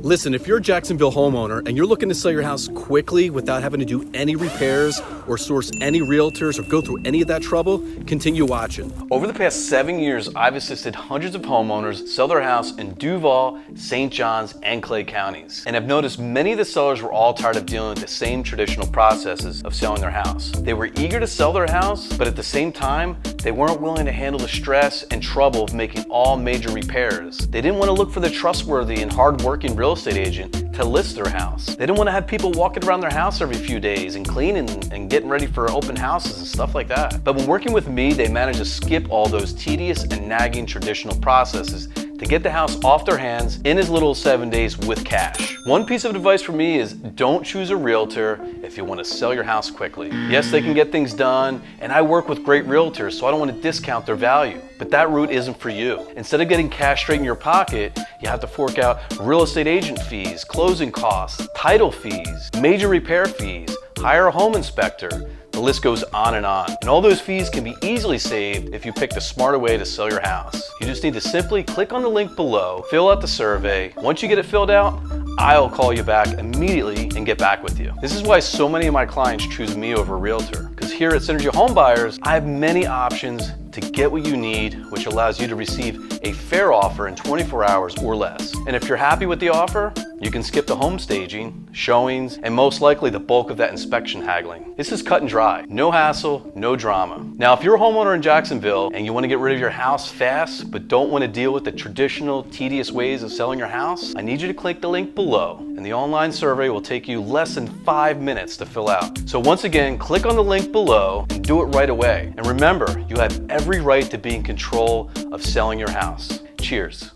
Listen, if you're a Jacksonville homeowner and you're looking to sell your house quickly without having to do any repairs or source any realtors or go through any of that trouble, continue watching. Over the past 7 years, I've assisted hundreds of homeowners sell their house in Duval, St. Johns, and Clay counties. And I've noticed many of the sellers were all tired of dealing with the same traditional processes of selling their house. They were eager to sell their house, but at the same time, they weren't willing to handle the stress and trouble of making all major repairs. They didn't want to look for the trustworthy and hardworking real estate agent to list their house. They didn't want to have people walking around their house every few days and cleaning and getting ready for open houses and stuff like that. But when working with me, they managed to skip all those tedious and nagging traditional processes to get the house off their hands in as little as 7 days with cash. One piece of advice for me is don't choose a realtor if you want to sell your house quickly. Yes, they can get things done, and I work with great realtors, so I don't want to discount their value. But that route isn't for you. Instead of getting cash straight in your pocket, you have to fork out real estate agent fees, closing costs, title fees, major repair fees, hire a home inspector. The list goes on. And all those fees can be easily saved if you pick the smarter way to sell your house. You just need to simply click on the link below, fill out the survey. Once you get it filled out, I'll call you back immediately and get back with you. This is why so many of my clients choose me over a realtor. Because here at Synergy Home Buyers, I have many options to get what you need, which allows you to receive a fair offer in 24 hours or less. And if you're happy with the offer, you can skip the home staging, showings, and most likely the bulk of that inspection haggling. This is cut and dry. No hassle, no drama. Now, if you're a homeowner in Jacksonville and you want to get rid of your house fast, but don't want to deal with the traditional, tedious ways of selling your house, I need you to click the link below, and the online survey will take you less than 5 minutes to fill out. So once again, click on the link below and do it right away. And remember, you have every right to be in control of selling your house. Cheers.